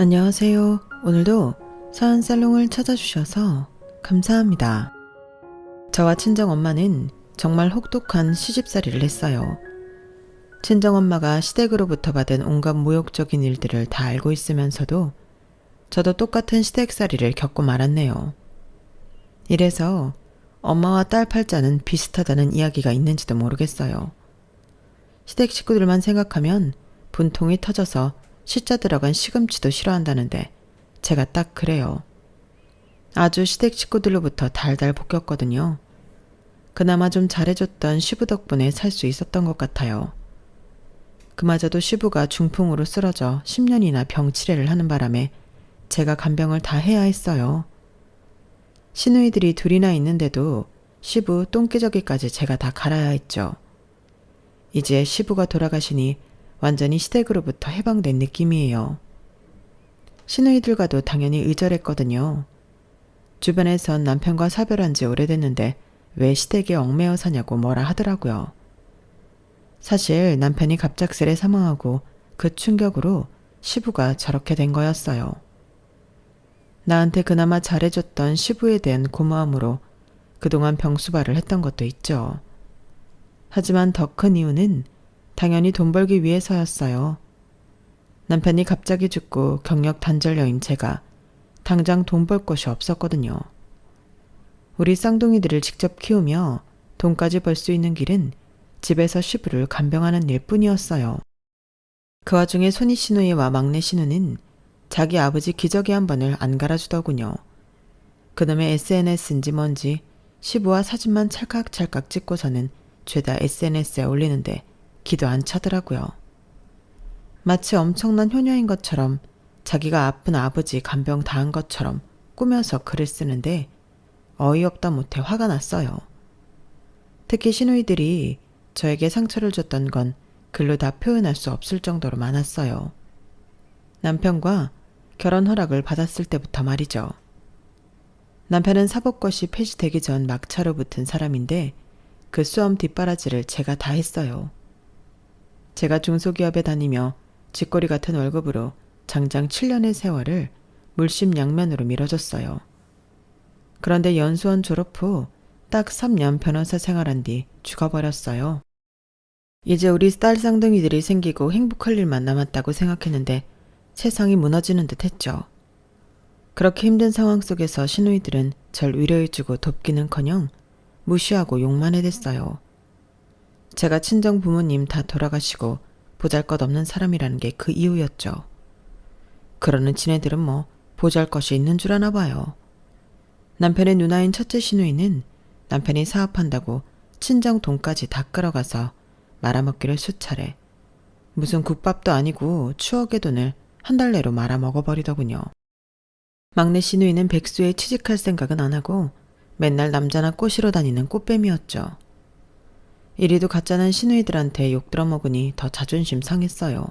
안녕하세요. 오늘도 사연살롱을 찾아주셔서 감사합니다. 저와 친정엄마는 정말 혹독한 시집살이를 했어요. 친정엄마가 시댁으로부터 받은 온갖 모욕적인 일들을 다 알고 있으면서도 저도 똑같은 시댁살이를 겪고 말았네요. 이래서 엄마와 딸 팔자는 비슷하다는 이야기가 있는지도 모르겠어요. 시댁 식구들만 생각하면 분통이 터져서 시자 들어간 시금치도 싫어한다는데 제가 딱 그래요. 아주 시댁 식구들로부터 달달 볶였거든요. 그나마 좀 잘해줬던 시부 덕분에 살 수 있었던 것 같아요. 그마저도 시부가 중풍으로 쓰러져 10년이나 병치레를 하는 바람에 제가 간병을 다 해야 했어요. 시누이들이 둘이나 있는데도 시부 똥기저귀까지 제가 다 갈아야 했죠. 이제 시부가 돌아가시니 완전히 시댁으로부터 해방된 느낌이에요. 시누이들과도 당연히 의절했거든요. 주변에선 남편과 사별한 지 오래됐는데 왜 시댁에 얽매여 사냐고 뭐라 하더라고요. 사실 남편이 갑작스레 사망하고 그 충격으로 시부가 저렇게 된 거였어요. 나한테 그나마 잘해줬던 시부에 대한 고마움으로 그동안 병수발을 했던 것도 있죠. 하지만 더 큰 이유는 당연히 돈 벌기 위해서였어요. 남편이 갑자기 죽고 경력 단절녀인 제가 당장 돈 벌 곳이 없었거든요. 우리 쌍둥이들을 직접 키우며 돈까지 벌 수 있는 길은 집에서 시부를 간병하는 일뿐이었어요. 그 와중에 손이 시누이와 막내 시누는 자기 아버지 기저귀 한 번을 안 갈아주더군요. 그놈의 SNS인지 뭔지 시부와 사진만 찰칵찰칵 찍고서는 죄다 SNS에 올리는데 기도 안 차더라고요. 마치 엄청난 효녀인 것처럼 자기가 아픈 아버지 간병 당한 것처럼 꾸며서 글을 쓰는데 어이없다 못해 화가 났어요. 특히 시누이들이 저에게 상처를 줬던 건 글로 다 표현할 수 없을 정도로 많았어요. 남편과 결혼 허락을 받았을 때부터 말이죠. 남편은 사법고시 폐지되기 전 막차로 붙은 사람인데 그 수험 뒷바라지를 제가 다 했어요. 제가 중소기업에 다니며 쥐꼬리 같은 월급으로 장장 7년의 세월을 물심양면으로 밀어줬어요. 그런데 연수원 졸업 후 딱 3년 변호사 생활한 뒤 죽어버렸어요. 이제 우리 딸 쌍둥이들이 생기고 행복할 일만 남았다고 생각했는데 세상이 무너지는 듯 했죠. 그렇게 힘든 상황 속에서 시누이들은 절 위로해주고 돕기는커녕 무시하고 욕만 해댔어요. 제가 친정 부모님 다 돌아가시고 보잘것없는 사람이라는 게 그 이유였죠. 그러는 지네들은 뭐 보잘것이 있는 줄 아나 봐요. 남편의 누나인 첫째 시누이는 남편이 사업한다고 친정 돈까지 다 끌어가서 말아먹기를 수차례. 무슨 국밥도 아니고 추억의 돈을 한 달 내로 말아먹어버리더군요. 막내 시누이는 백수에 취직할 생각은 안 하고 맨날 남자나 꼬시러 다니는 꽃뱀이었죠. 이리도 가짜는 시누이들한테 욕 들어먹으니 더 자존심 상했어요.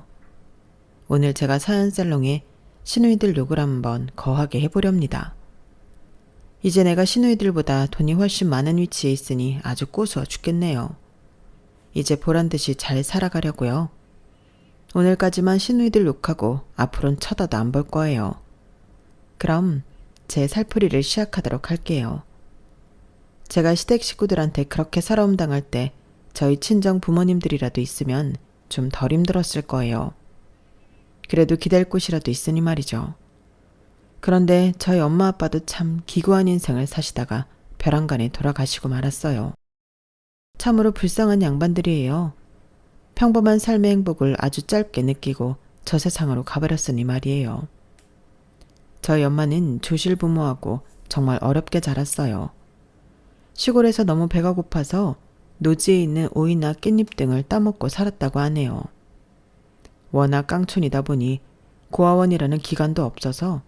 오늘 제가 사연살롱에 시누이들 욕을 한번 거하게 해보렵니다. 이제 내가 시누이들보다 돈이 훨씬 많은 위치에 있으니 아주 꼬수어 죽겠네요. 이제 보란듯이 잘 살아가려고요. 오늘까지만 시누이들 욕하고 앞으로는 쳐다도 안 볼 거예요. 그럼 제 살풀이를 시작하도록 할게요. 제가 시댁 식구들한테 그렇게 살아움 당할 때 저희 친정 부모님들이라도 있으면 좀 덜 힘들었을 거예요. 그래도 기댈 곳이라도 있으니 말이죠. 그런데 저희 엄마 아빠도 참 기구한 인생을 사시다가 벼랑간에 돌아가시고 말았어요. 참으로 불쌍한 양반들이에요. 평범한 삶의 행복을 아주 짧게 느끼고 저 세상으로 가버렸으니 말이에요. 저희 엄마는 조실 부모하고 정말 어렵게 자랐어요. 시골에서 너무 배가 고파서 노지에 있는 오이나 깻잎 등을 따먹고 살았다고 하네요. 워낙 깡촌이다 보니 고아원이라는 기관도 없어서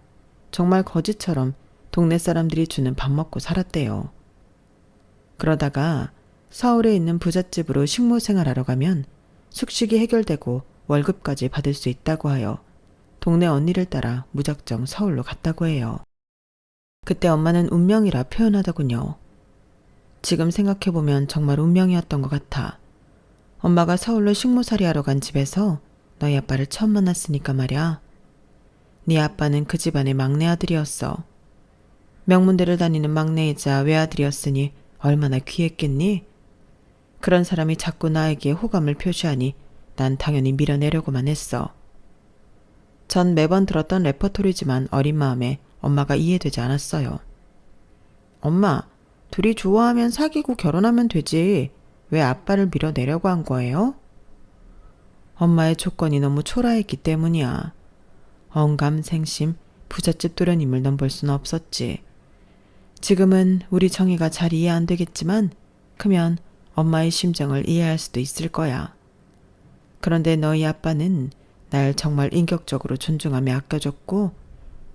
정말 거지처럼 동네 사람들이 주는 밥 먹고 살았대요. 그러다가 서울에 있는 부잣집으로 식모 생활하러 가면 숙식이 해결되고 월급까지 받을 수 있다고 하여 동네 언니를 따라 무작정 서울로 갔다고 해요. 그때 엄마는 운명이라 표현하더군요. 지금 생각해보면 정말 운명이었던 것 같아. 엄마가 서울로 식모살이 하러 간 집에서 너희 아빠를 처음 만났으니까 말이야. 네 아빠는 그 집안의 막내 아들이었어. 명문대를 다니는 막내이자 외아들이었으니 얼마나 귀했겠니? 그런 사람이 자꾸 나에게 호감을 표시하니 난 당연히 밀어내려고만 했어. 전 매번 들었던 레퍼토리지만 어린 마음에 엄마가 이해되지 않았어요. 엄마, 둘이 좋아하면 사귀고 결혼하면 되지. 왜 아빠를 밀어내려고 한 거예요? 엄마의 조건이 너무 초라했기 때문이야. 언감생심 부잣집 도련님을 넘볼 수는 없었지. 지금은 우리 정희가 잘 이해 안 되겠지만 크면 엄마의 심정을 이해할 수도 있을 거야. 그런데 너희 아빠는 날 정말 인격적으로 존중하며 아껴줬고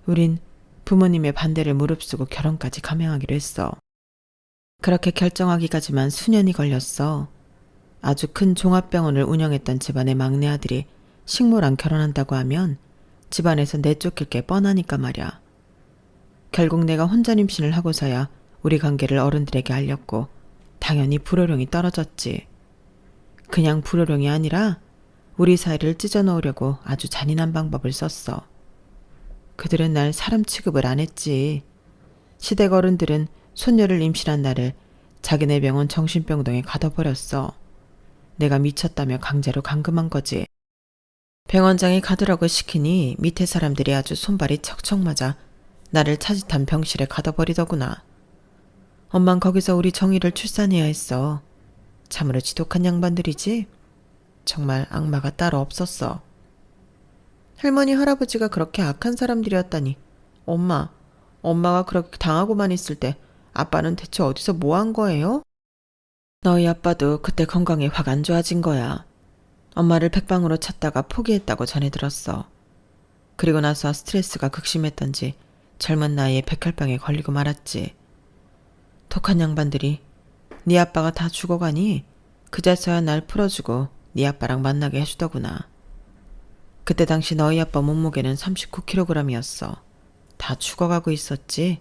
우린 부모님의 반대를 무릅쓰고 결혼까지 감행하기로 했어. 그렇게 결정하기까지만 수년이 걸렸어. 아주 큰 종합병원을 운영했던 집안의 막내 아들이 식모랑 결혼한다고 하면 집안에서 내쫓길 게 뻔하니까 말이야. 결국 내가 혼전 임신을 하고서야 우리 관계를 어른들에게 알렸고 당연히 불호령이 떨어졌지. 그냥 불호령이 아니라 우리 사이를 찢어놓으려고 아주 잔인한 방법을 썼어. 그들은 날 사람 취급을 안 했지. 시댁 어른들은 손녀를 임신한 나를 자기네 병원 정신병동에 가둬버렸어. 내가 미쳤다며 강제로 감금한 거지. 병원장이 가두라고 시키니 밑에 사람들이 아주 손발이 척척 맞아 나를 차짓한 병실에 가둬버리더구나. 엄만 거기서 우리 정희를 출산해야 했어. 참으로 지독한 양반들이지? 정말 악마가 따로 없었어. 할머니 할아버지가 그렇게 악한 사람들이었다니. 엄마가 그렇게 당하고만 있을 때 아빠는 대체 어디서 뭐 한 거예요? 너희 아빠도 그때 건강이 확 안 좋아진 거야. 엄마를 백방으로 찾다가 포기했다고 전해 들었어. 그리고 나서 스트레스가 극심했던지 젊은 나이에 백혈병에 걸리고 말았지. 독한 양반들이 네 아빠가 다 죽어가니 그제서야 날 풀어주고 네 아빠랑 만나게 해주더구나. 그때 당시 너희 아빠 몸무게는 39kg이었어. 다 죽어가고 있었지.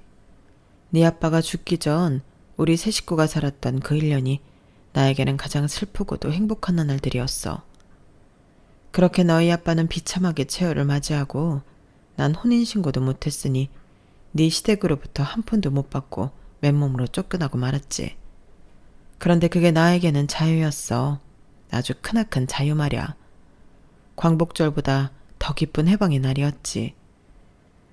네 아빠가 죽기 전 우리 세 식구가 살았던 그 1년이 나에게는 가장 슬프고도 행복한 나날들이었어. 그렇게 너희 아빠는 비참하게 최후를 맞이하고 난 혼인신고도 못했으니 네 시댁으로부터 한 푼도 못 받고 맨몸으로 쫓겨나고 말았지. 그런데 그게 나에게는 자유였어. 아주 크나큰 자유 말이야. 광복절보다 더 기쁜 해방의 날이었지.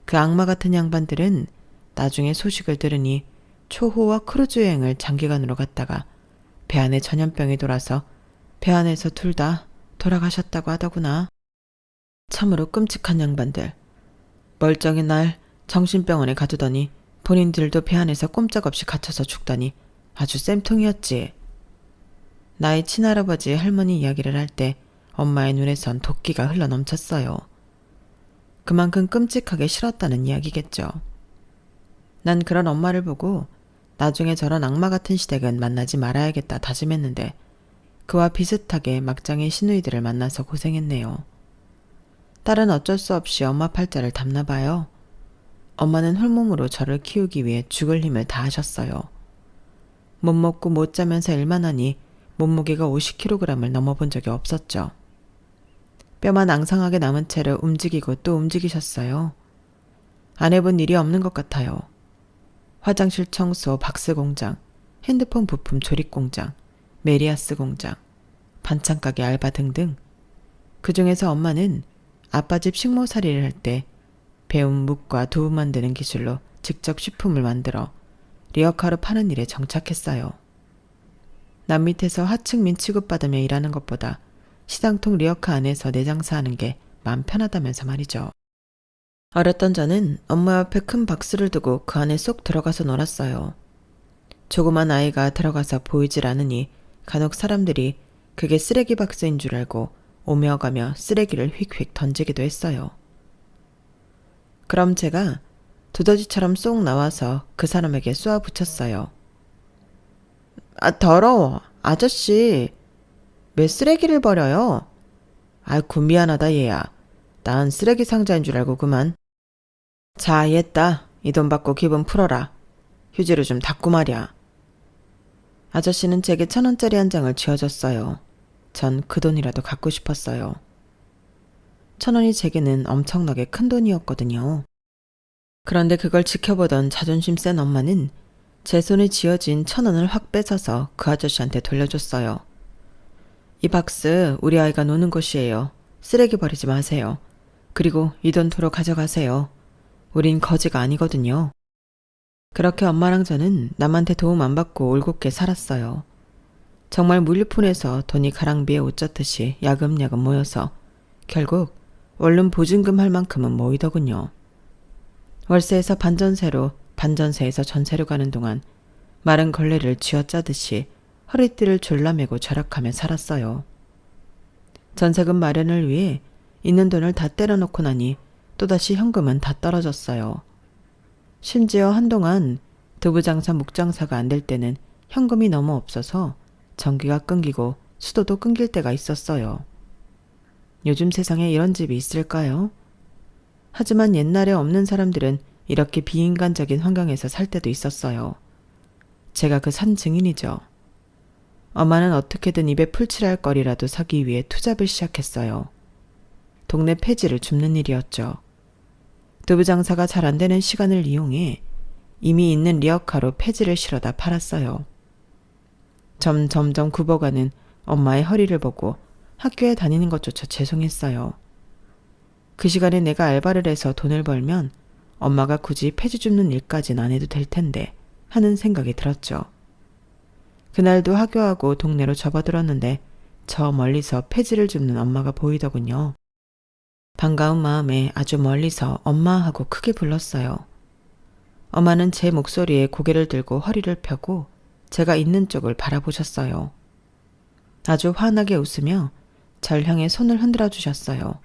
그 악마 같은 양반들은 나중에 소식을 들으니 초호와 크루즈 여행을 장기간으로 갔다가 배 안에 전염병이 돌아서 배 안에서 둘 다 돌아가셨다고 하더구나. 참으로 끔찍한 양반들. 멀쩡히 날 정신병원에 가두더니 본인들도 배 안에서 꼼짝없이 갇혀서 죽다니 아주 쌤통이었지. 나의 친할아버지 할머니 이야기를 할 때 엄마의 눈에선 도끼가 흘러넘쳤어요. 그만큼 끔찍하게 싫었다는 이야기겠죠. 난 그런 엄마를 보고 나중에 저런 악마 같은 시댁은 만나지 말아야겠다 다짐했는데 그와 비슷하게 막장의 시누이들을 만나서 고생했네요. 딸은 어쩔 수 없이 엄마 팔자를 담나 봐요. 엄마는 홀몸으로 저를 키우기 위해 죽을 힘을 다하셨어요. 못 먹고 못 자면서 일만 하니 몸무게가 50kg을 넘어본 적이 없었죠. 뼈만 앙상하게 남은 채로 움직이고 또 움직이셨어요. 안 해본 일이 없는 것 같아요. 화장실 청소 박스 공장, 핸드폰 부품 조립 공장, 메리아스 공장, 반찬 가게 알바 등등. 그 중에서 엄마는 아빠 집 식모살이를 할 때 배운 묵과 두부 만드는 기술로 직접 식품을 만들어 리어카로 파는 일에 정착했어요. 남 밑에서 하층민 취급받으며 일하는 것보다 시장통 리어카 안에서 내장사하는 게 마음 편하다면서 말이죠. 어렸던 저는 엄마 옆에 큰 박스를 두고 그 안에 쏙 들어가서 놀았어요. 조그만 아이가 들어가서 보이질 않으니 간혹 사람들이 그게 쓰레기 박스인 줄 알고 오며 가며 쓰레기를 휙휙 던지기도 했어요. 그럼 제가 두더지처럼 쏙 나와서 그 사람에게 쏘아 붙였어요. 아, 더러워. 아저씨. 왜 쓰레기를 버려요? 아이고 미안하다 얘야. 난 쓰레기 상자인 줄 알고 그만. 자, 얘따. 이 돈 받고 기분 풀어라. 휴지로 좀 닦고 말이야. 아저씨는 제게 1,000원짜리 한 장을 쥐어줬어요. 전 그 돈이라도 갖고 싶었어요. 1,000원이 제게는 엄청나게 큰 돈이었거든요. 그런데 그걸 지켜보던 자존심 센 엄마는 제 손에 쥐어진 1,000원을 확 뺏어서 그 아저씨한테 돌려줬어요. 이 박스 우리 아이가 노는 곳이에요. 쓰레기 버리지 마세요. 그리고 이 돈 도로 가져가세요. 우린 거지가 아니거든요. 그렇게 엄마랑 저는 남한테 도움 안 받고 올곧게 살았어요. 정말 물류폰에서 돈이 가랑비에 옷 젖듯이 야금야금 모여서 결국 원룸 보증금 할 만큼은 모이더군요. 월세에서 반전세로, 반전세에서 전세로 가는 동안 마른 걸레를 쥐어짜듯이 허리띠를 졸라매고 절약하며 살았어요. 전세금 마련을 위해 있는 돈을 다 때려놓고 나니 또다시 현금은 다 떨어졌어요. 심지어 한동안 두부장사 묵장사가 안 될 때는 현금이 너무 없어서 전기가 끊기고 수도도 끊길 때가 있었어요. 요즘 세상에 이런 집이 있을까요? 하지만 옛날에 없는 사람들은 이렇게 비인간적인 환경에서 살 때도 있었어요. 제가 그 산 증인이죠. 엄마는 어떻게든 입에 풀칠할 거리라도 사기 위해 투잡을 시작했어요. 동네 폐지를 줍는 일이었죠. 두부 장사가 잘 안 되는 시간을 이용해 이미 있는 리어카로 폐지를 실어다 팔았어요. 점점 굽어가는 엄마의 허리를 보고 학교에 다니는 것조차 죄송했어요. 그 시간에 내가 알바를 해서 돈을 벌면 엄마가 굳이 폐지 줍는 일까진 안 해도 될 텐데 하는 생각이 들었죠. 그날도 하교하고 동네로 접어들었는데 저 멀리서 폐지를 줍는 엄마가 보이더군요. 반가운 마음에 아주 멀리서 엄마 하고 크게 불렀어요. 엄마는 제 목소리에 고개를 들고 허리를 펴고 제가 있는 쪽을 바라보셨어요. 아주 환하게 웃으며 절 향해 손을 흔들어 주셨어요.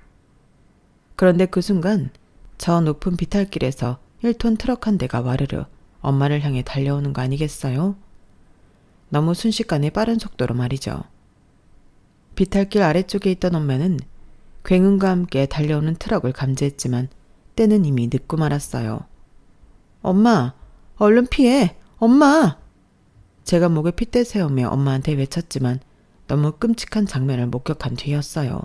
그런데 그 순간 저 높은 비탈길에서 1톤 트럭 한 대가 와르르 엄마를 향해 달려오는 거 아니겠어요? 너무 순식간에 빠른 속도로 말이죠. 비탈길 아래쪽에 있던 엄마는 굉음과 함께 달려오는 트럭을 감지했지만 때는 이미 늦고 말았어요. 엄마! 얼른 피해! 엄마! 제가 목에 핏대 세우며 엄마한테 외쳤지만 너무 끔찍한 장면을 목격한 뒤였어요.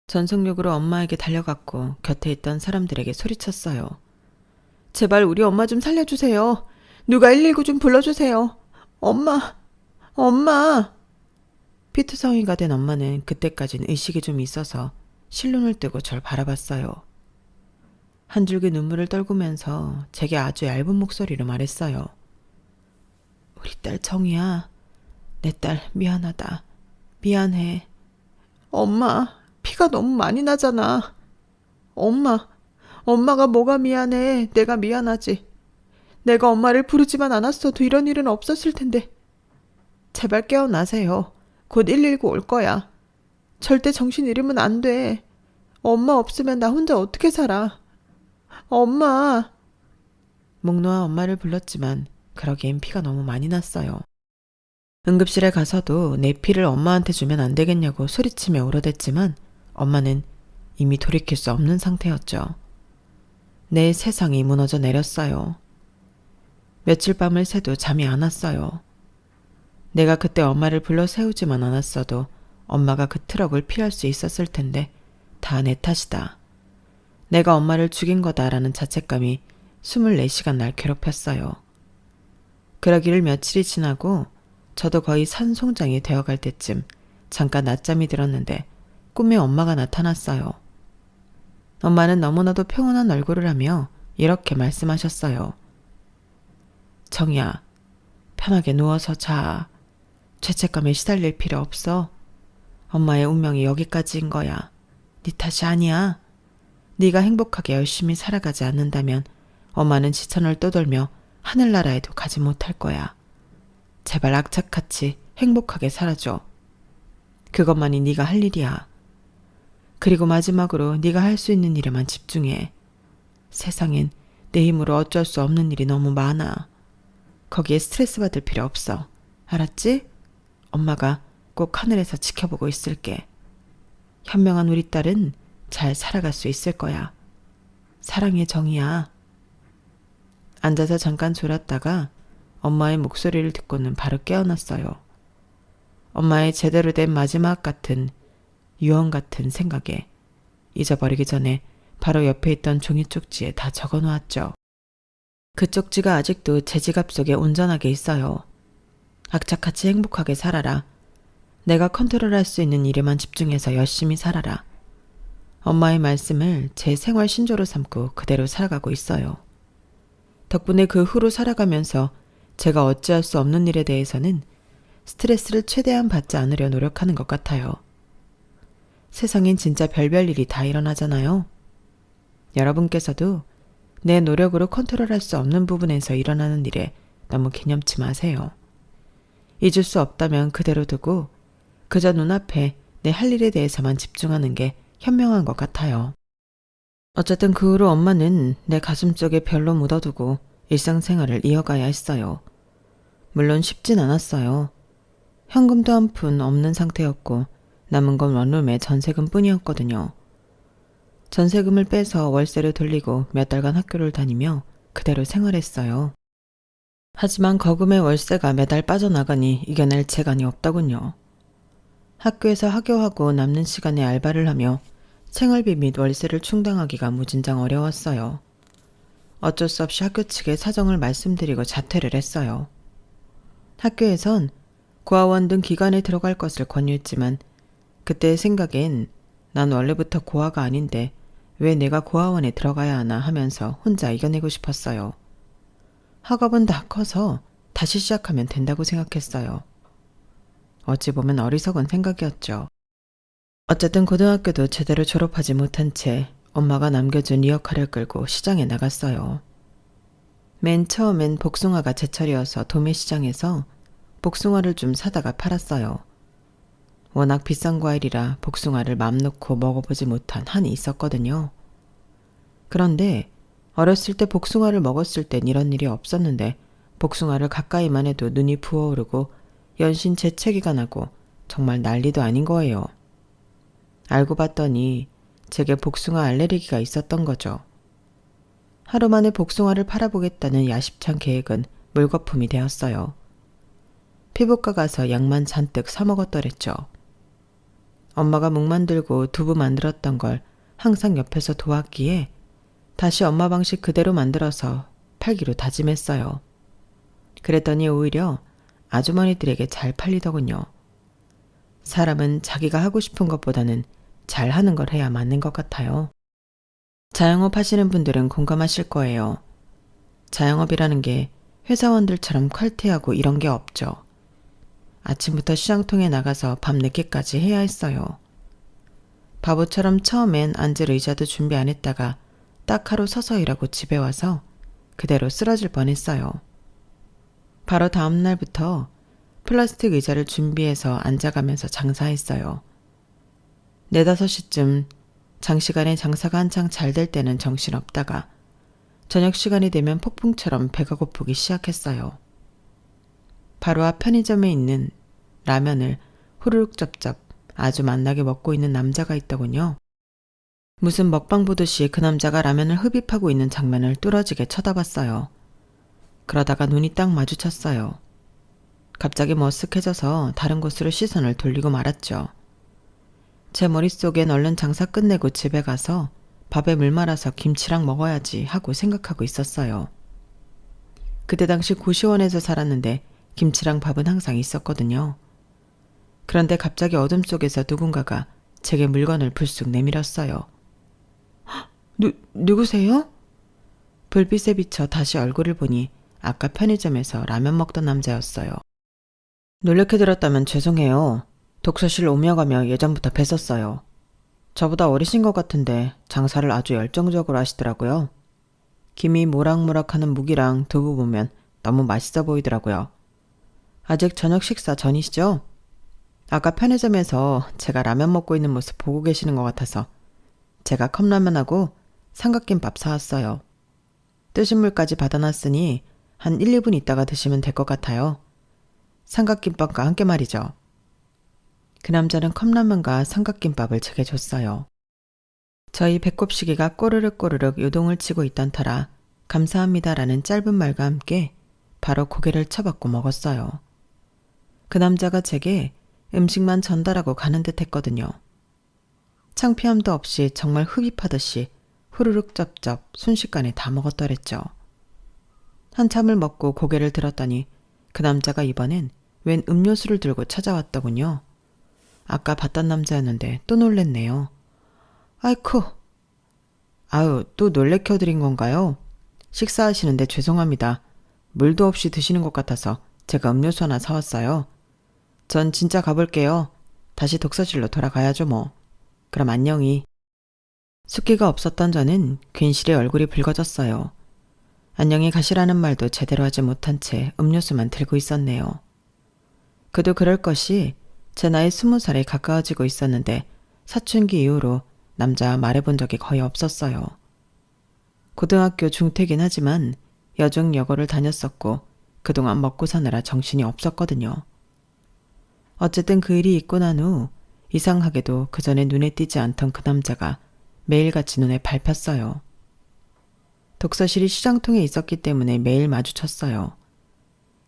전속력으로 엄마에게 달려갔고 곁에 있던 사람들에게 소리쳤어요. 제발 우리 엄마 좀 살려주세요. 누가 119 좀 불러주세요. 엄마! 엄마! 피투성이가 된 엄마는 그때까진 의식이 좀 있어서 실눈을 뜨고 절 바라봤어요. 한 줄기 눈물을 떨구면서 제게 아주 얇은 목소리로 말했어요. 우리 딸 정이야. 내 딸 미안하다. 미안해. 엄마, 피가 너무 많이 나잖아. 엄마가 뭐가 미안해. 내가 미안하지. 내가 엄마를 부르지만 않았어도 이런 일은 없었을 텐데. 제발 깨어나세요. 곧 119 올 거야. 절대 정신 잃으면 안 돼. 엄마 없으면 나 혼자 어떻게 살아. 엄마. 목 놓아 엄마를 불렀지만 그러기엔 피가 너무 많이 났어요. 응급실에 가서도 내 피를 엄마한테 주면 안 되겠냐고 소리치며 울어댔지만 엄마는 이미 돌이킬 수 없는 상태였죠. 내 세상이 무너져 내렸어요. 며칠 밤을 새도 잠이 안 왔어요. 내가 그때 엄마를 불러 세우지만 않았어도 엄마가 그 트럭을 피할 수 있었을 텐데 다 내 탓이다. 내가 엄마를 죽인 거다라는 자책감이 24시간 날 괴롭혔어요. 그러기를 며칠이 지나고 저도 거의 산송장이 되어갈 때쯤 잠깐 낮잠이 들었는데 꿈에 엄마가 나타났어요. 엄마는 너무나도 평온한 얼굴을 하며 이렇게 말씀하셨어요. 정이야, 편하게 누워서 자. 죄책감에 시달릴 필요 없어. 엄마의 운명이 여기까지인 거야. 네 탓이 아니야. 네가 행복하게 열심히 살아가지 않는다면 엄마는 지천을 떠돌며 하늘나라에도 가지 못할 거야. 제발 악착같이 행복하게 살아줘. 그것만이 네가 할 일이야. 그리고 마지막으로 네가 할 수 있는 일에만 집중해. 세상엔 내 힘으로 어쩔 수 없는 일이 너무 많아. 거기에 스트레스 받을 필요 없어. 알았지? 엄마가 꼭 하늘에서 지켜보고 있을게. 현명한 우리 딸은 잘 살아갈 수 있을 거야. 사랑해, 정이야. 앉아서 잠깐 졸았다가 엄마의 목소리를 듣고는 바로 깨어났어요. 엄마의 제대로 된 마지막 같은 유언 같은 생각에 잊어버리기 전에 바로 옆에 있던 종이 쪽지에 다 적어 놓았죠. 그 쪽지가 아직도 제 지갑 속에 온전하게 있어요. 악착같이 행복하게 살아라. 내가 컨트롤할 수 있는 일에만 집중해서 열심히 살아라. 엄마의 말씀을 제 생활 신조로 삼고 그대로 살아가고 있어요. 덕분에 그 후로 살아가면서 제가 어찌할 수 없는 일에 대해서는 스트레스를 최대한 받지 않으려 노력하는 것 같아요. 세상엔 진짜 별별 일이 다 일어나잖아요. 여러분께서도 내 노력으로 컨트롤할 수 없는 부분에서 일어나는 일에 너무 개념치 마세요. 잊을 수 없다면 그대로 두고 그저 눈앞에 내 할 일에 대해서만 집중하는 게 현명한 것 같아요. 어쨌든 그 후로 엄마는 내 가슴속에 별로 묻어두고 일상생활을 이어가야 했어요. 물론 쉽진 않았어요. 현금도 한 푼 없는 상태였고 남은 건 원룸의 전세금 뿐이었거든요. 전세금을 빼서 월세를 돌리고 몇 달간 학교를 다니며 그대로 생활했어요. 하지만 거금의 월세가 매달 빠져나가니 이겨낼 재간이 없더군요. 학교에서 학교하고 남는 시간에 알바를 하며 생활비 및 월세를 충당하기가 무진장 어려웠어요. 어쩔 수 없이 학교 측에 사정을 말씀드리고 자퇴를 했어요. 학교에선 고아원 등 기관에 들어갈 것을 권유했지만 그때의 생각엔 난 원래부터 고아가 아닌데 왜 내가 고아원에 들어가야 하나 하면서 혼자 이겨내고 싶었어요. 학업은 다 커서 다시 시작하면 된다고 생각했어요. 어찌 보면 어리석은 생각이었죠. 어쨌든 고등학교도 제대로 졸업하지 못한 채 엄마가 남겨준 리어카를 끌고 시장에 나갔어요. 맨 처음엔 복숭아가 제철이어서 도매시장에서 복숭아를 좀 사다가 팔았어요. 워낙 비싼 과일이라 복숭아를 맘 놓고 먹어보지 못한 한이 있었거든요. 그런데 어렸을 때 복숭아를 먹었을 땐 이런 일이 없었는데 복숭아를 가까이만 해도 눈이 부어오르고 연신 재채기가 나고 정말 난리도 아닌 거예요. 알고 봤더니 제게 복숭아 알레르기가 있었던 거죠. 하루 만에 복숭아를 팔아보겠다는 야심찬 계획은 물거품이 되었어요. 피부과 가서 약만 잔뜩 사 먹었더랬죠. 엄마가 묵 만들고 두부 만들었던 걸 항상 옆에서 도왔기에 다시 엄마 방식 그대로 만들어서 팔기로 다짐했어요. 그랬더니 오히려 아주머니들에게 잘 팔리더군요. 사람은 자기가 하고 싶은 것보다는 잘하는 걸 해야 맞는 것 같아요. 자영업 하시는 분들은 공감하실 거예요. 자영업이라는 게 회사원들처럼 칼퇴하고 이런 게 없죠. 아침부터 시장통에 나가서 밤 늦게까지 해야 했어요. 바보처럼 처음엔 앉을 의자도 준비 안 했다가 딱 하루 서서 일하고 집에 와서 그대로 쓰러질 뻔했어요. 바로 다음 날부터 플라스틱 의자를 준비해서 앉아가면서 장사했어요. 4, 5시쯤 장시간에 장사가 한창 잘 될 때는 정신없다가 저녁 시간이 되면 폭풍처럼 배가 고프기 시작했어요. 바로 앞 편의점에 있는 라면을 후루룩 쩝쩝 아주 맛나게 먹고 있는 남자가 있더군요. 무슨 먹방 보듯이 그 남자가 라면을 흡입하고 있는 장면을 뚫어지게 쳐다봤어요. 그러다가 눈이 딱 마주쳤어요. 갑자기 머쓱해져서 다른 곳으로 시선을 돌리고 말았죠. 제 머릿속엔 얼른 장사 끝내고 집에 가서 밥에 물 말아서 김치랑 먹어야지 하고 생각하고 있었어요. 그때 당시 고시원에서 살았는데 김치랑 밥은 항상 있었거든요. 그런데 갑자기 어둠 속에서 누군가가 제게 물건을 불쑥 내밀었어요. 누구세요? 불빛에 비쳐 다시 얼굴을 보니 아까 편의점에서 라면 먹던 남자였어요. 놀래켜 드렸다면 죄송해요. 독서실 오며 가며 예전부터 뵀었어요. 저보다 어리신 것 같은데 장사를 아주 열정적으로 하시더라고요. 김이 모락모락하는 묵이랑 두부 보면 너무 맛있어 보이더라고요. 아직 저녁 식사 전이시죠? 아까 편의점에서 제가 라면 먹고 있는 모습 보고 계시는 것 같아서 제가 컵라면하고 삼각김밥 사왔어요. 뜨신 물까지 받아놨으니 한 1, 2분 있다가 드시면 될 것 같아요. 삼각김밥과 함께 말이죠. 그 남자는 컵라면과 삼각김밥을 제게 줬어요. 저희 배꼽시계가 꼬르륵 꼬르륵 요동을 치고 있던 터라 감사합니다라는 짧은 말과 함께 바로 고개를 쳐받고 먹었어요. 그 남자가 제게 음식만 전달하고 가는 듯 했거든요. 창피함도 없이 정말 흡입하듯이 후루룩 쩝쩝 순식간에 다 먹었더랬죠. 한참을 먹고 고개를 들었더니 그 남자가 이번엔 웬 음료수를 들고 찾아왔더군요. 아까 봤던 남자였는데 또 놀랬네요. 아이쿠. 아유, 또 놀래켜드린 건가요? 식사하시는데 죄송합니다. 물도 없이 드시는 것 같아서 제가 음료수 하나 사왔어요. 전 진짜 가볼게요. 다시 독서실로 돌아가야죠 뭐. 그럼 안녕히. 숫기가 없었던 저는 괜시리 얼굴이 붉어졌어요. 안녕히 가시라는 말도 제대로 하지 못한 채 음료수만 들고 있었네요. 그도 그럴 것이 제 나이 20살에 가까워지고 있었는데 사춘기 이후로 남자와 말해본 적이 거의 없었어요. 고등학교 중퇴긴 하지만 여중여고를 다녔었고 그동안 먹고 사느라 정신이 없었거든요. 어쨌든 그 일이 있고 난 후 이상하게도 그전에 눈에 띄지 않던 그 남자가 매일같이 눈에 밟혔어요. 독서실이 시장통에 있었기 때문에 매일 마주쳤어요.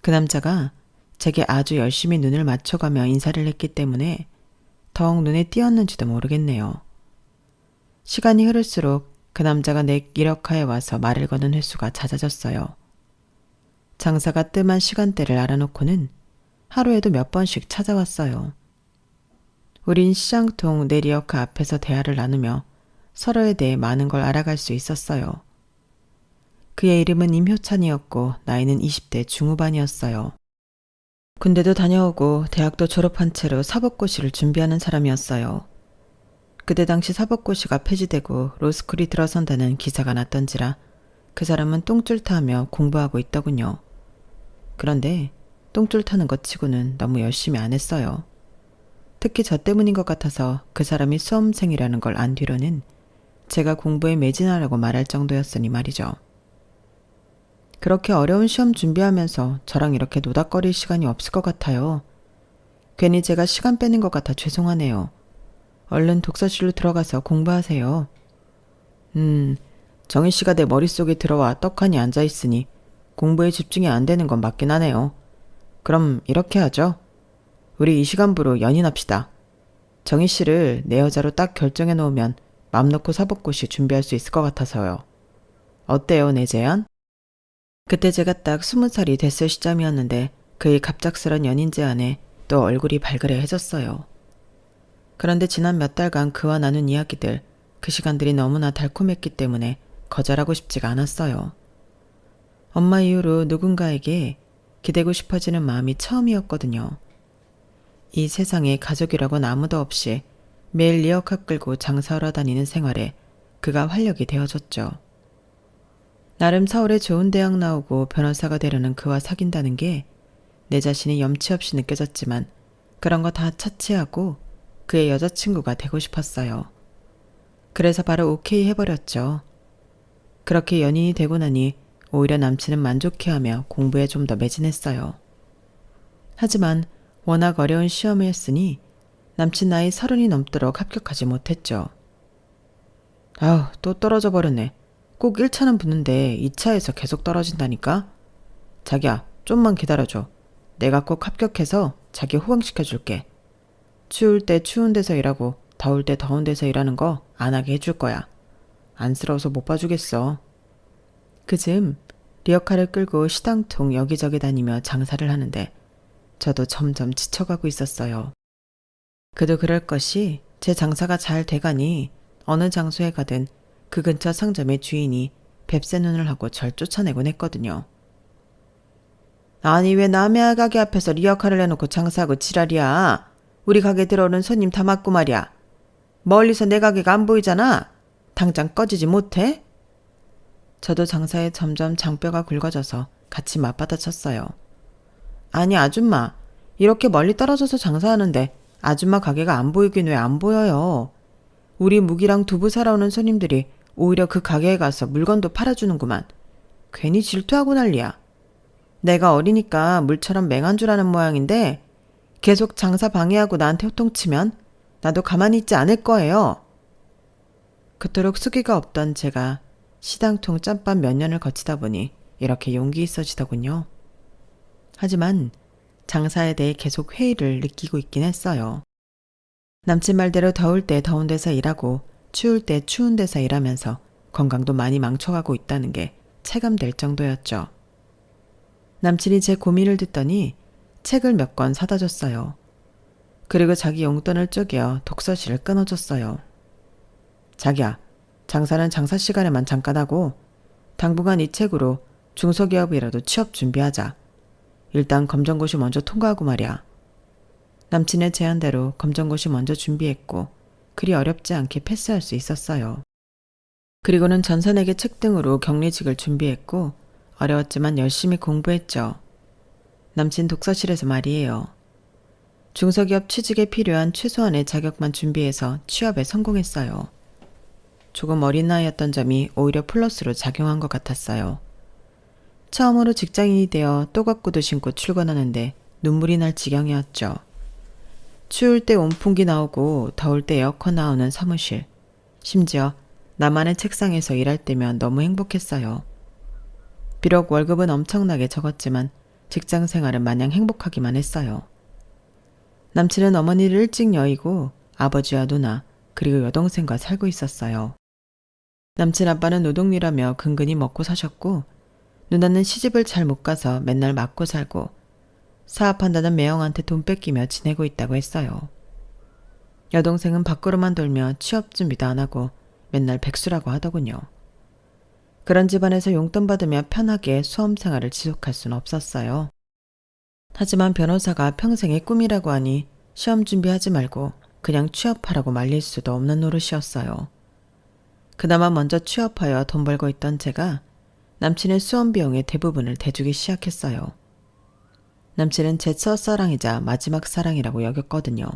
그 남자가 제게 아주 열심히 눈을 맞춰가며 인사를 했기 때문에 더욱 눈에 띄었는지도 모르겠네요. 시간이 흐를수록 그 남자가 내 이력카에 와서 말을 거는 횟수가 잦아졌어요. 장사가 뜸한 시간대를 알아놓고는 하루에도 몇 번씩 찾아왔어요. 우린 시장통 내 리어카 앞에서 대화를 나누며 서로에 대해 많은 걸 알아갈 수 있었어요. 그의 이름은 임효찬이었고 나이는 20대 중후반이었어요. 군대도 다녀오고 대학도 졸업한 채로 사법고시를 준비하는 사람이었어요. 그때 당시 사법고시가 폐지되고 로스쿨이 들어선다는 기사가 났던지라 그 사람은 똥줄 타며 공부하고 있더군요. 그런데 똥줄 타는 것 치고는 너무 열심히 안 했어요. 특히 저 때문인 것 같아서 그 사람이 수험생이라는 걸 안 뒤로는 제가 공부에 매진하라고 말할 정도였으니 말이죠. 그렇게 어려운 시험 준비하면서 저랑 이렇게 노닥거릴 시간이 없을 것 같아요. 괜히 제가 시간 빼는 것 같아 죄송하네요. 얼른 독서실로 들어가서 공부하세요. 정희 씨가 내 머릿속에 들어와 떡하니 앉아있으니 공부에 집중이 안 되는 건 맞긴 하네요. 그럼 이렇게 하죠. 우리 이 시간부로 연인합시다. 정희 씨를 내 여자로 딱 결정해 놓으면 맘 놓고 사법고시 준비할 수 있을 것 같아서요. 어때요, 내 제안? 그때 제가 딱 20살이 됐을 시점이었는데 그의 갑작스런 연인 제안에 또 얼굴이 발그레해졌어요. 그런데 지난 몇 달간 그와 나눈 이야기들, 그 시간들이 너무나 달콤했기 때문에 거절하고 싶지가 않았어요. 엄마 이후로 누군가에게 기대고 싶어지는 마음이 처음이었거든요. 이 세상에 가족이라곤 아무도 없이 매일 리어카 끌고 장사하러 다니는 생활에 그가 활력이 되어줬죠. 나름 서울에 좋은 대학 나오고 변호사가 되려는 그와 사귄다는 게 내 자신이 염치 없이 느껴졌지만 그런 거 다 차치하고 그의 여자친구가 되고 싶었어요. 그래서 바로 오케이 해버렸죠. 그렇게 연인이 되고 나니 오히려 남친은 만족해하며 공부에 좀 더 매진했어요. 하지만 워낙 어려운 시험이었으니 남친 나이 30이 넘도록 합격하지 못했죠. 아우, 또 떨어져 버렸네. 꼭 1차는 붙는데 2차에서 계속 떨어진다니까? 자기야, 좀만 기다려줘. 내가 꼭 합격해서 자기 호강시켜줄게. 추울 때 추운 데서 일하고 더울 때 더운 데서 일하는 거 안 하게 해줄 거야. 안쓰러워서 못 봐주겠어. 그즈음 리어카를 끌고 시장통 여기저기 다니며 장사를 하는데 저도 점점 지쳐가고 있었어요. 그도 그럴 것이 제 장사가 잘 돼가니 어느 장소에 가든 그 근처 상점의 주인이 뱁새 눈을 하고 절 쫓아내곤 했거든요. 아니 왜 남의 가게 앞에서 리어카를 내놓고 장사하고 지랄이야. 우리 가게 들어오는 손님 다 맞고 말이야. 멀리서 내 가게가 안 보이잖아. 당장 꺼지지 못해? 저도 장사에 점점 장뼈가 굵어져서 같이 맞받아쳤어요. 아니 아줌마, 이렇게 멀리 떨어져서 장사하는데 아줌마 가게가 안 보이긴 왜 안 보여요. 우리 무기랑 두부 사러 오는 손님들이 오히려 그 가게에 가서 물건도 팔아주는구만. 괜히 질투하고 난리야. 내가 어리니까 물처럼 맹한 줄 아는 모양인데 계속 장사 방해하고 나한테 호통치면 나도 가만히 있지 않을 거예요. 그토록 수기가 없던 제가 시장통 짬밥 몇 년을 거치다 보니 이렇게 용기 있어지더군요. 하지만 장사에 대해 계속 회의를 느끼고 있긴 했어요. 남친 말대로 더울 때 더운 데서 일하고 추울 때 추운 데서 일하면서 건강도 많이 망쳐가고 있다는 게 체감될 정도였죠. 남친이 제 고민을 듣더니 책을 몇 권 사다 줬어요. 그리고 자기 용돈을 쪼개어 독서실을 끊어줬어요. 자기야, 장사는 장사 시간에만 잠깐 하고 당분간 이 책으로 중소기업이라도 취업 준비하자. 일단 검정고시 먼저 통과하고 말이야. 남친의 제안대로 검정고시 먼저 준비했고 그리 어렵지 않게 패스할 수 있었어요. 그리고는 전산회계 책 등으로 격리직을 준비했고 어려웠지만 열심히 공부했죠. 남친 독서실에서 말이에요. 중소기업 취직에 필요한 최소한의 자격만 준비해서 취업에 성공했어요. 조금 어린 나이였던 점이 오히려 플러스로 작용한 것 같았어요. 처음으로 직장인이 되어 또각구두 신고 출근하는데 눈물이 날 지경이었죠. 추울 때 온풍기 나오고 더울 때 에어컨 나오는 사무실. 심지어 나만의 책상에서 일할 때면 너무 행복했어요. 비록 월급은 엄청나게 적었지만 직장 생활은 마냥 행복하기만 했어요. 남친은 어머니를 일찍 여의고 아버지와 누나 그리고 여동생과 살고 있었어요. 남친 아빠는 노동일하며 근근히 먹고 사셨고 누나는 시집을 잘 못 가서 맨날 맞고 살고 사업한다는 매형한테 돈 뺏기며 지내고 있다고 했어요. 여동생은 밖으로만 돌며 취업 준비도 안 하고 맨날 백수라고 하더군요. 그런 집안에서 용돈 받으며 편하게 수험 생활을 지속할 수는 없었어요. 하지만 변호사가 평생의 꿈이라고 하니 시험 준비하지 말고 그냥 취업하라고 말릴 수도 없는 노릇이었어요. 그나마 먼저 취업하여 돈 벌고 있던 제가 남친의 수험 비용의 대부분을 대주기 시작했어요. 남친은 제 첫사랑이자 마지막 사랑이라고 여겼거든요.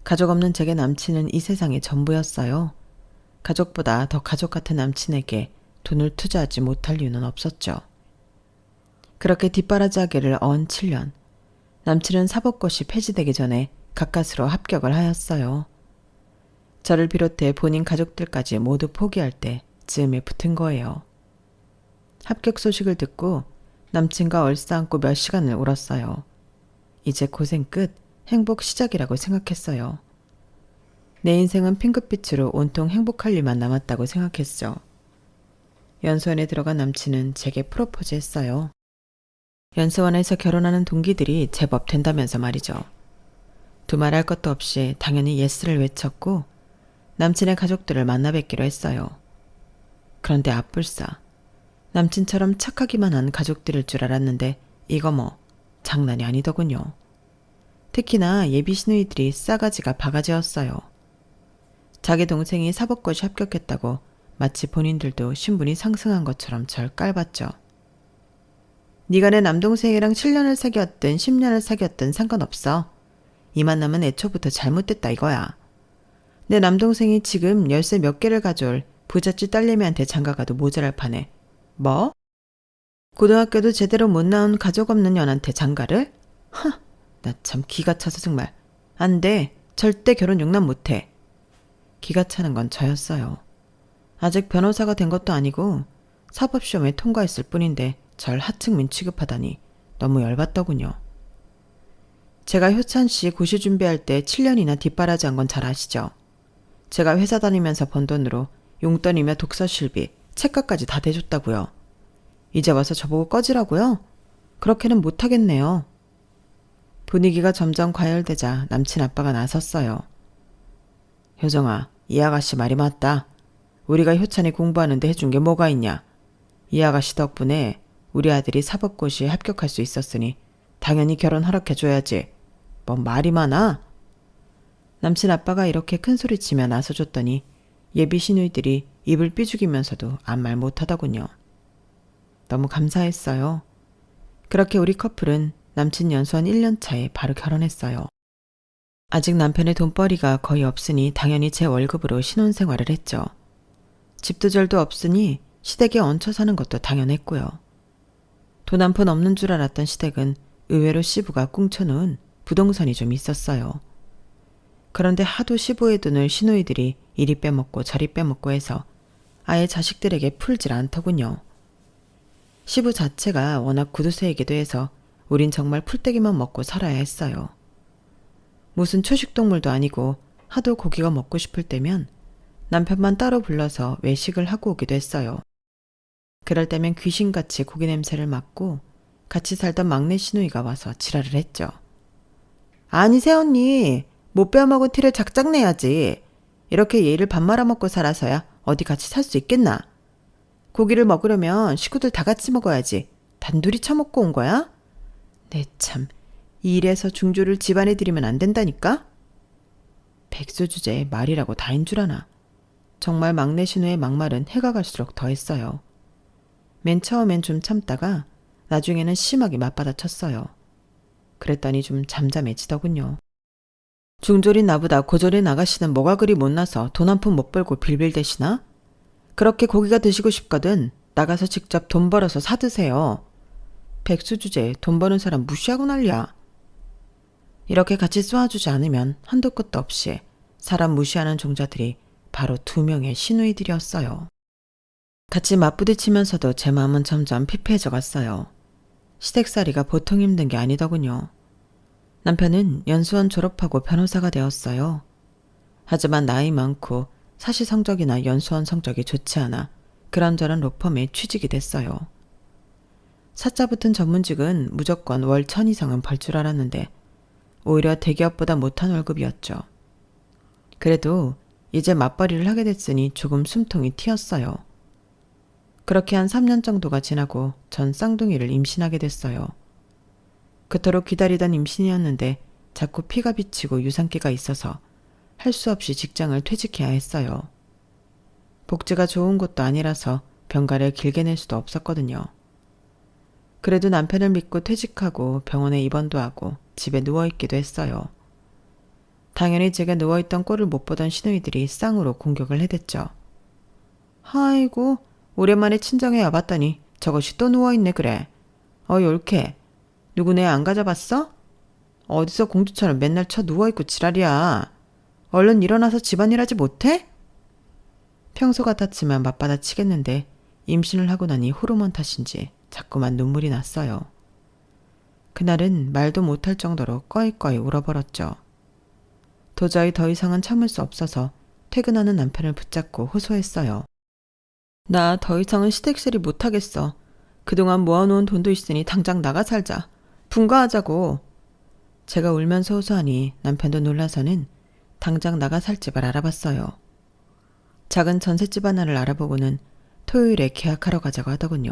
가족 없는 제게 남친은 이 세상의 전부였어요. 가족보다 더 가족 같은 남친에게 돈을 투자하지 못할 이유는 없었죠. 그렇게 뒷바라지하기를 언 7년. 남친은 사법고시 폐지되기 전에 가까스로 합격을 하였어요. 저를 비롯해 본인 가족들까지 모두 포기할 때 즈음에 붙은 거예요. 합격 소식을 듣고 남친과 얼싸안고 몇 시간을 울었어요. 이제 고생 끝, 행복 시작이라고 생각했어요. 내 인생은 핑크빛으로 온통 행복할 일만 남았다고 생각했죠. 연수원에 들어간 남친은 제게 프로포즈 했어요. 연수원에서 결혼하는 동기들이 제법 된다면서 말이죠. 두말할 것도 없이 당연히 예스를 외쳤고 남친의 가족들을 만나 뵙기로 했어요. 그런데 앞불싸. 남친처럼 착하기만 한 가족들일 줄 알았는데 이거 뭐 장난이 아니더군요. 특히나 예비 시누이들이 싸가지가 바가지였어요. 자기 동생이 사법고시 합격했다고 마치 본인들도 신분이 상승한 것처럼 절 깔봤죠. 네가 내 남동생이랑 7년을 사귀었든 10년을 사귀었든 상관없어. 이 만남은 애초부터 잘못됐다 이거야. 내 남동생이 지금 열쇠 몇 개를 가져올 부잣집 딸내미한테 장가가도 모자랄 판에 뭐? 고등학교도 제대로 못 나온 가족 없는 년한테 장가를? 나 참 기가 차서 정말. 안 돼. 절대 결혼 용납 못해. 기가 차는 건 저였어요. 아직 변호사가 된 것도 아니고 사법시험에 통과했을 뿐인데 절 하층민 취급하다니 너무 열받더군요. 제가 효찬씨 고시 준비할 때 7년이나 뒷바라지한 건 잘 아시죠? 제가 회사 다니면서 번 돈으로 용돈이며 독서실비, 책가까지 다 대줬다고요. 이제 와서 저보고 꺼지라고요? 그렇게는 못하겠네요. 분위기가 점점 과열되자 남친 아빠가 나섰어요. 효정아, 이 아가씨 말이 맞다. 우리가 효찬이 공부하는데 해준 게 뭐가 있냐. 이 아가씨 덕분에 우리 아들이 사법고시에 합격할 수 있었으니 당연히 결혼 허락해줘야지. 뭐 말이 많아? 남친 아빠가 이렇게 큰 소리치며 나서줬더니 예비 시누이들이 입을 삐죽이면서도 아무 말 못하더군요. 너무 감사했어요. 그렇게 우리 커플은 남친 연수한 1년 차에 바로 결혼했어요. 아직 남편의 돈벌이가 거의 없으니 당연히 제 월급으로 신혼생활을 했죠. 집도 절도 없으니 시댁에 얹혀 사는 것도 당연했고요. 돈 한 푼 없는 줄 알았던 시댁은 의외로 시부가 꿍쳐놓은 부동산이 좀 있었어요. 그런데 하도 시부의 돈을 시누이들이 이리 빼먹고 저리 빼먹고 해서 아예 자식들에게 풀질 않더군요. 시부 자체가 워낙 구두쇠이기도 해서 우린 정말 풀떼기만 먹고 살아야 했어요. 무슨 초식동물도 아니고 하도 고기가 먹고 싶을 때면 남편만 따로 불러서 외식을 하고 오기도 했어요. 그럴 때면 귀신같이 고기 냄새를 맡고 같이 살던 막내 시누이가 와서 지랄을 했죠. 아니 새언니, 못 빼어먹은 티를 작작 내야지. 이렇게 얘를 밥 말아먹고 살아서야 어디 같이 살 수 있겠나? 고기를 먹으려면 식구들 다 같이 먹어야지. 단둘이 처먹고 온 거야? 네 참, 이래서 중조를 집안에 들이면 안 된다니까? 백수 주제에 말이라고 다인 줄 아나. 정말 막내 신우의 막말은 해가 갈수록 더했어요. 맨 처음엔 좀 참다가 나중에는 심하게 맞받아쳤어요. 그랬더니 좀 잠잠해지더군요. 중졸인 나보다 고졸인 아가씨는 뭐가 그리 못나서 돈 한 푼 못 벌고 빌빌대시나? 그렇게 고기가 드시고 싶거든 나가서 직접 돈 벌어서 사드세요. 백수 주제에 돈 버는 사람 무시하고 난리야. 이렇게 같이 쏘아주지 않으면 한도 끝도 없이 사람 무시하는 종자들이 바로 2명의 시누이들이었어요. 같이 맞부딪히면서도 제 마음은 점점 피폐해져 갔어요. 시댁살이가 보통 힘든 게 아니더군요. 남편은 연수원 졸업하고 변호사가 되었어요. 하지만 나이 많고 사시 성적이나 연수원 성적이 좋지 않아 그런저런 로펌에 취직이 됐어요. 사자 붙은 전문직은 무조건 월 1,000 이상은 벌 줄 알았는데 오히려 대기업보다 못한 월급이었죠. 그래도 이제 맞벌이를 하게 됐으니 조금 숨통이 튀었어요. 그렇게 한 3년 정도가 지나고 전 쌍둥이를 임신하게 됐어요. 그토록 기다리던 임신이었는데 자꾸 피가 비치고 유산기가 있어서 할 수 없이 직장을 퇴직해야 했어요. 복지가 좋은 곳도 아니라서 병가를 길게 낼 수도 없었거든요. 그래도 남편을 믿고 퇴직하고 병원에 입원도 하고 집에 누워있기도 했어요. 당연히 제가 누워있던 꼴을 못 보던 시누이들이 쌍으로 공격을 해댔죠. 아이고, 오랜만에 친정에 와봤더니 저것이 또 누워있네 그래. 옳게. 누구네 안 가져봤어? 어디서 공주처럼 맨날 쳐 누워있고 지랄이야. 얼른 일어나서 집안일 하지 못해? 평소 같았지만 맞받아치겠는데 임신을 하고 나니 호르몬 탓인지 자꾸만 눈물이 났어요. 그날은 말도 못할 정도로 꺼이꺼이 울어버렸죠. 도저히 더 이상은 참을 수 없어서 퇴근하는 남편을 붙잡고 호소했어요. 나 더 이상은 시댁살이 못하겠어. 그동안 모아놓은 돈도 있으니 당장 나가 살자. 분가하자고. 제가 울면서 호소하니 남편도 놀라서는 당장 나가 살 집을 알아봤어요. 작은 전셋집 하나를 알아보고는 토요일에 계약하러 가자고 하더군요.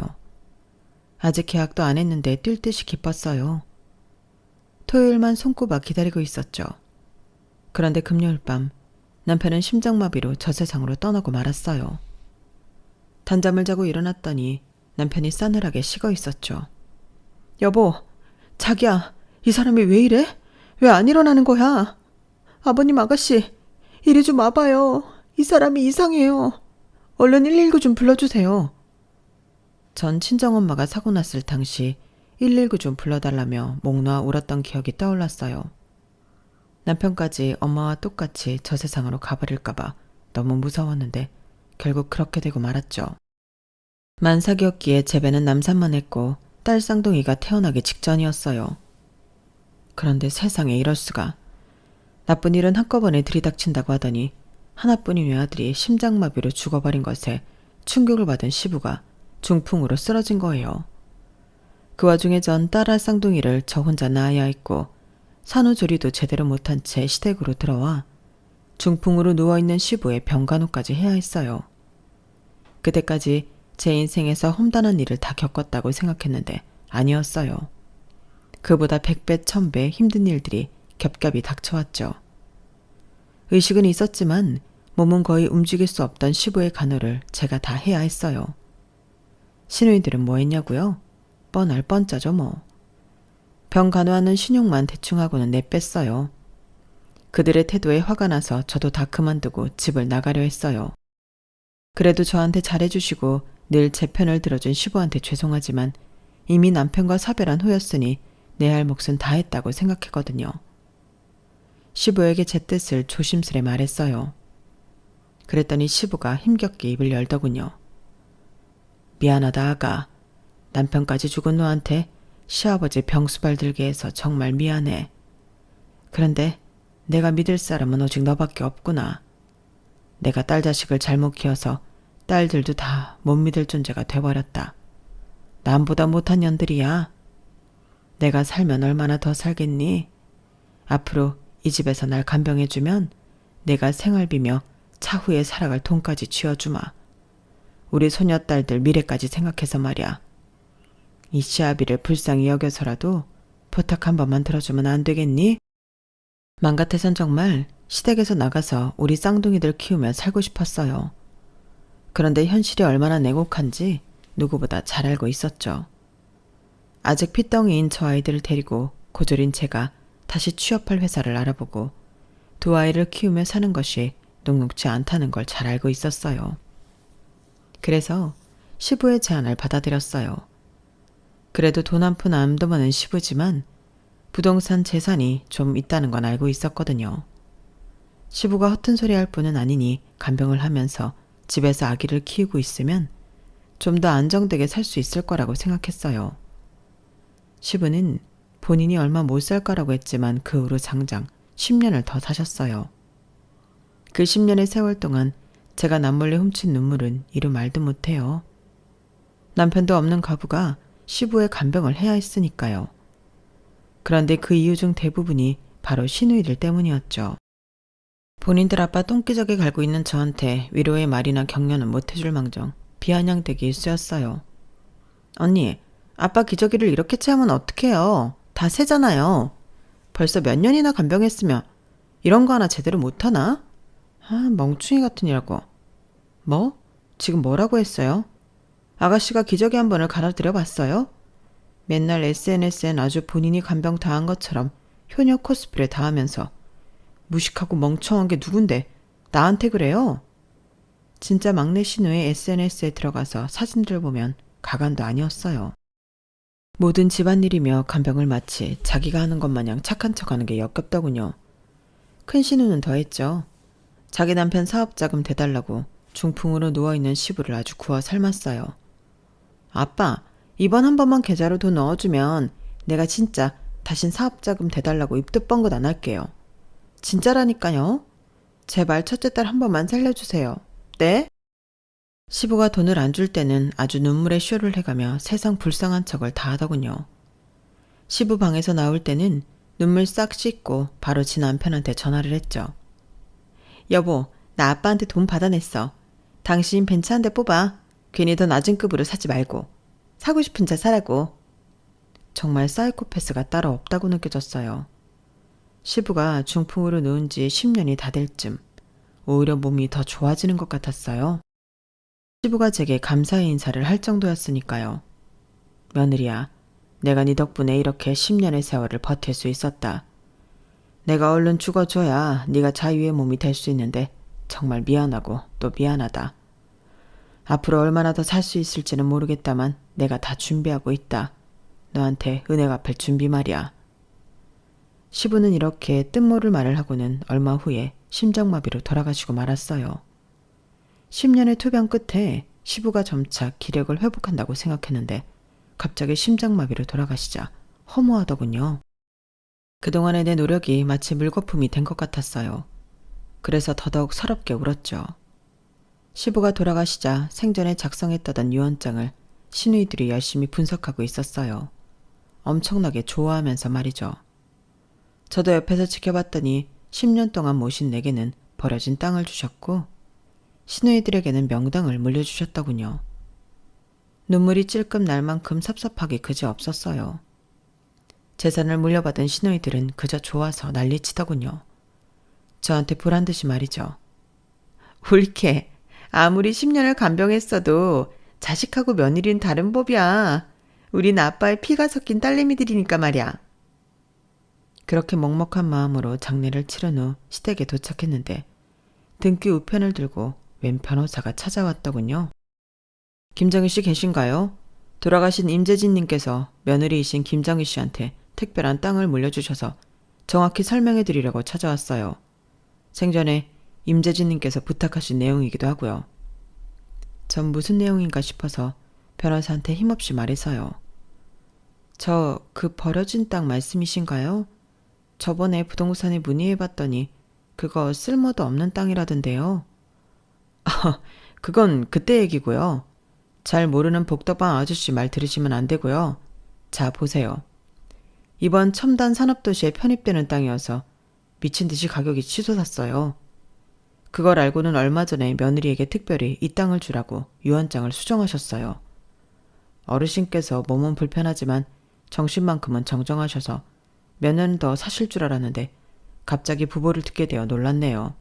아직 계약도 안 했는데 뛸 듯이 기뻤어요. 토요일만 손꼽아 기다리고 있었죠. 그런데 금요일 밤 남편은 심장마비로 저 세상으로 떠나고 말았어요. 단잠을 자고 일어났더니 남편이 싸늘하게 식어 있었죠. 여보, 자기야, 이 사람이 왜 이래? 왜 안 일어나는 거야? 아버님 아가씨, 이리 좀 와봐요. 이 사람이 이상해요. 얼른 119 좀 불러주세요. 전 친정엄마가 사고 났을 당시 119 좀 불러달라며 목 놓아 울었던 기억이 떠올랐어요. 남편까지 엄마와 똑같이 저 세상으로 가버릴까봐 너무 무서웠는데 결국 그렇게 되고 말았죠. 만삭이었기에 제배는 남산만 했고 딸 쌍둥이가 태어나기 직전이었어요. 그런데 세상에 이럴 수가. 나쁜 일은 한꺼번에 들이닥친다고 하더니 하나뿐인 외아들이 심장마비로 죽어버린 것에 충격을 받은 시부가 중풍으로 쓰러진 거예요. 그 와중에 전 딸아 쌍둥이를 저 혼자 낳아야 했고 산후조리도 제대로 못한 채 시댁으로 들어와 중풍으로 누워있는 시부의 병간호까지 해야 했어요. 그때까지 제 인생에서 험난한 일을 다 겪었다고 생각했는데 아니었어요. 그보다 100배, 1000배 힘든 일들이 겹겹이 닥쳐왔죠. 의식은 있었지만 몸은 거의 움직일 수 없던 시부의 간호를 제가 다 해야 했어요. 시누이들은 뭐 했냐고요? 뻔할 뻔짜죠 뭐. 병 간호하는 신용만 대충 하고는 내뺐어요. 그들의 태도에 화가 나서 저도 다 그만두고 집을 나가려 했어요. 그래도 저한테 잘해주시고 늘 제 편을 들어준 시부한테 죄송하지만 이미 남편과 사별한 후였으니 내 할 몫은 다 했다고 생각했거든요. 시부에게 제 뜻을 조심스레 말했어요. 그랬더니 시부가 힘겹게 입을 열더군요. 미안하다 아가. 남편까지 죽은 너한테 시아버지 병수발 들게 해서 정말 미안해. 그런데 내가 믿을 사람은 오직 너밖에 없구나. 내가 딸 자식을 잘못 키워서 딸들도 다 못 믿을 존재가 돼버렸다. 남보다 못한 년들이야. 내가 살면 얼마나 더 살겠니? 앞으로 이 집에서 날 간병해주면 내가 생활비며 차후에 살아갈 돈까지 쥐어주마. 우리 소녀딸들 미래까지 생각해서 말이야. 이 시아비를 불쌍히 여겨서라도 부탁 한 번만 들어주면 안 되겠니? 맘 같아선 정말 시댁에서 나가서 우리 쌍둥이들 키우며 살고 싶었어요. 그런데 현실이 얼마나 냉혹한지 누구보다 잘 알고 있었죠. 아직 핏덩이인 저 아이들을 데리고 고졸인 제가 다시 취업할 회사를 알아보고 두 아이를 키우며 사는 것이 녹록지 않다는 걸 잘 알고 있었어요. 그래서 시부의 제안을 받아들였어요. 그래도 돈 한 푼 안 도모는 시부지만 부동산 재산이 좀 있다는 건 알고 있었거든요. 시부가 허튼 소리 할 뿐은 아니니 간병을 하면서 집에서 아기를 키우고 있으면 좀 더 안정되게 살 수 있을 거라고 생각했어요. 시부는 본인이 얼마 못 살 거라고 했지만 그 후로 장장 10년을 더 사셨어요. 그 10년의 세월 동안 제가 남몰래 훔친 눈물은 이루 말도 못해요. 남편도 없는 과부가 시부의 간병을 해야 했으니까요. 그런데 그 이유 중 대부분이 바로 시누이들 때문이었죠. 본인들 아빠 똥기저귀 갈고 있는 저한테 위로의 말이나 격려는 못해줄 망정 비아냥대기 일쑤였어요. 언니, 아빠 기저귀를 이렇게 채우면 어떡해요? 다 새잖아요. 벌써 몇 년이나 간병했으며 이런 거 하나 제대로 못하나? 멍충이 같으니라고. 뭐? 지금 뭐라고 했어요? 아가씨가 기저귀 한 번을 갈아드려 봤어요? 맨날 SNS엔 아주 본인이 간병 당한 것처럼 효녀 코스프레 다 하면서 무식하고 멍청한 게 누군데 나한테 그래요? 진짜 막내 신우의 SNS에 들어가서 사진들을 보면 가관도 아니었어요. 모든 집안일이며 간병을 마치 자기가 하는 것 마냥 착한 척하는 게 역겹더군요. 큰 신우는 더했죠. 자기 남편 사업자금 대달라고 중풍으로 누워있는 시부를 아주 구워 삶았어요. 아빠, 이번 한 번만 계좌로 돈 넣어주면 내가 진짜 다신 사업자금 대달라고 입도 뻥긋 안 할게요. 진짜라니까요. 제발 첫째 딸 한 번만 살려주세요. 네? 시부가 돈을 안 줄 때는 아주 눈물의 쇼를 해가며 세상 불쌍한 척을 다 하더군요. 시부 방에서 나올 때는 눈물 싹 씻고 바로 지 남편한테 전화를 했죠. 여보, 나 아빠한테 돈 받아냈어. 당신 벤츠 한 대 뽑아. 괜히 더 낮은 급으로 사지 말고. 사고 싶은 차 사라고. 정말 사이코패스가 따로 없다고 느껴졌어요. 시부가 중풍으로 누운 지 10년이 다 될 쯤 오히려 몸이 더 좋아지는 것 같았어요. 시부가 제게 감사의 인사를 할 정도였으니까요. 며느리야, 내가 네 덕분에 이렇게 10년의 세월을 버틸 수 있었다. 내가 얼른 죽어줘야 네가 자유의 몸이 될 수 있는데 정말 미안하고 또 미안하다. 앞으로 얼마나 더 살 수 있을지는 모르겠다만 내가 다 준비하고 있다. 너한테 은혜 갚을 준비 말이야. 시부는 이렇게 뜻모를 말을 하고는 얼마 후에 심장마비로 돌아가시고 말았어요. 10년의 투병 끝에 시부가 점차 기력을 회복한다고 생각했는데 갑자기 심장마비로 돌아가시자 허무하더군요. 그동안의 내 노력이 마치 물거품이 된 것 같았어요. 그래서 더더욱 서럽게 울었죠. 시부가 돌아가시자 생전에 작성했다던 유언장을 시누이들이 열심히 분석하고 있었어요. 엄청나게 좋아하면서 말이죠. 저도 옆에서 지켜봤더니 10년 동안 모신 내게는 버려진 땅을 주셨고 시누이들에게는 명당을 물려주셨더군요. 눈물이 찔끔 날 만큼 섭섭하기 그지 없었어요. 재산을 물려받은 시누이들은 그저 좋아서 난리치더군요. 저한테 보란듯이 말이죠. 옳게 아무리 10년을 간병했어도 자식하고 며느리는 다른 법이야. 우린 아빠의 피가 섞인 딸내미들이니까 말이야. 그렇게 먹먹한 마음으로 장례를 치른 후 시댁에 도착했는데 등기 우편을 들고 웬 변호사가 찾아왔더군요. 김정희 씨 계신가요? 돌아가신 임재진님께서 며느리이신 김정희 씨한테 특별한 땅을 물려주셔서 정확히 설명해 드리려고 찾아왔어요. 생전에 임재진님께서 부탁하신 내용이기도 하고요. 전 무슨 내용인가 싶어서 변호사한테 힘없이 말해서요. 저 그 버려진 땅 말씀이신가요? 저번에 부동산에 문의해봤더니 그거 쓸모도 없는 땅이라던데요. 그건 그때 얘기고요. 잘 모르는 복덕방 아저씨 말 들으시면 안 되고요. 자, 보세요. 이번 첨단 산업도시에 편입되는 땅이어서 미친 듯이 가격이 치솟았어요. 그걸 알고는 얼마 전에 며느리에게 특별히 이 땅을 주라고 유언장을 수정하셨어요. 어르신께서 몸은 불편하지만 정신만큼은 정정하셔서 몇 년 더 사실 줄 알았는데 갑자기 부보를 듣게 되어 놀랐네요.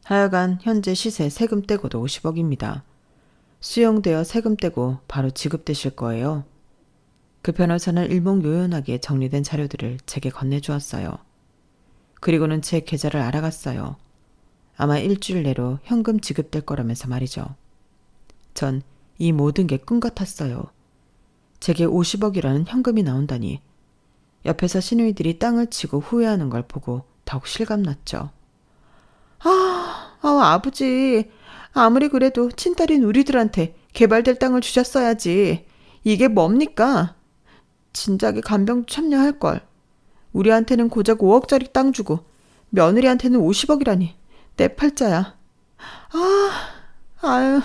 하여간 현재 시세 세금 떼고도 50억입니다. 수용되어 세금 떼고 바로 지급되실 거예요. 그 변호사는 일목요연하게 정리된 자료들을 제게 건네주었어요. 그리고는 제 계좌를 알아갔어요. 아마 일주일 내로 현금 지급될 거라면서 말이죠. 전 이 모든 게 꿈 같았어요. 제게 50억이라는 현금이 나온다니. 옆에서 시누이들이 땅을 치고 후회하는 걸 보고 더욱 실감났죠. 아버지. 아무리 그래도 친딸인 우리들한테 개발될 땅을 주셨어야지. 이게 뭡니까? 진작에 간병 참여할걸. 우리한테는 고작 5억짜리 땅 주고 며느리한테는 50억이라니. 내 팔자야. 아유.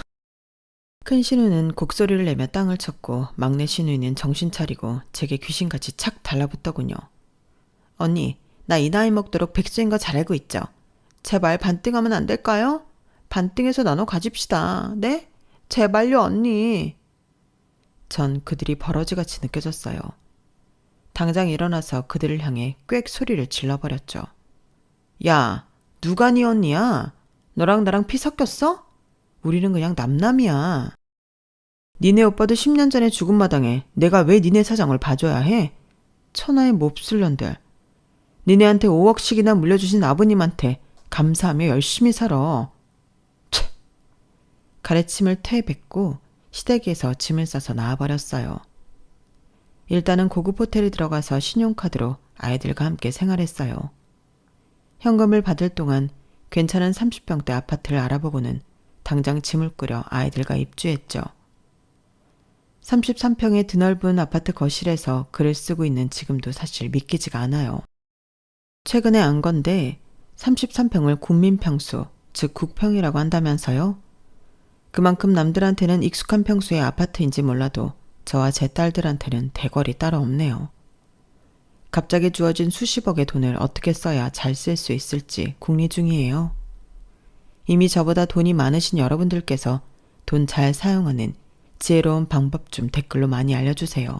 큰 시누는 곡소리를 내며 땅을 쳤고 막내 시누이는 정신 차리고 제게 귀신같이 착 달라붙더군요. 언니, 나 이 나이 먹도록 백수인 거 잘 알고 있죠? 제발 반띵하면 안 될까요? 반띵해서 나눠 가집시다. 네? 제발요, 언니. 전 그들이 버러지같이 느껴졌어요. 당장 일어나서 그들을 향해 꽥 소리를 질러버렸죠. 야, 누가 네 언니야? 너랑 나랑 피 섞였어? 우리는 그냥 남남이야. 니네 오빠도 10년 전에 죽은 마당에 내가 왜 니네 사정을 봐줘야 해? 천하의 몹쓸년들. 니네한테 5억씩이나 물려주신 아버님한테 감사하며 열심히 살아. 치. 가래침을 퇴뱉고 시댁에서 짐을 싸서 나와버렸어요. 일단은 고급 호텔에 들어가서 신용카드로 아이들과 함께 생활했어요. 현금을 받을 동안 괜찮은 30평대 아파트를 알아보고는 당장 짐을 꾸려 아이들과 입주했죠. 33평의 드넓은 아파트 거실에서 글을 쓰고 있는 지금도 사실 믿기지가 않아요. 최근에 안 건데 33평을 국민평수, 즉 국평이라고 한다면서요? 그만큼 남들한테는 익숙한 평수의 아파트인지 몰라도 저와 제 딸들한테는 대궐이 따로 없네요. 갑자기 주어진 수십억의 돈을 어떻게 써야 잘 쓸 수 있을지 궁리 중이에요. 이미 저보다 돈이 많으신 여러분들께서 돈 잘 사용하는 지혜로운 방법 좀 댓글로 많이 알려주세요.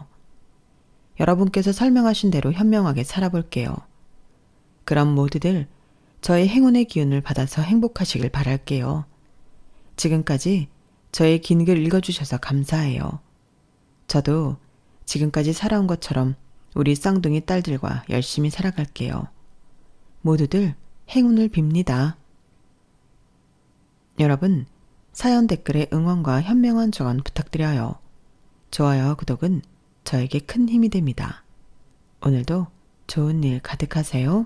여러분께서 설명하신 대로 현명하게 살아볼게요. 그럼 모두들 저의 행운의 기운을 받아서 행복하시길 바랄게요. 지금까지 저의 긴 글 읽어주셔서 감사해요. 저도 지금까지 살아온 것처럼 우리 쌍둥이 딸들과 열심히 살아갈게요. 모두들 행운을 빕니다. 여러분, 사연 댓글에 응원과 현명한 조언 부탁드려요. 좋아요와 구독은 저에게 큰 힘이 됩니다. 오늘도 좋은 일 가득하세요.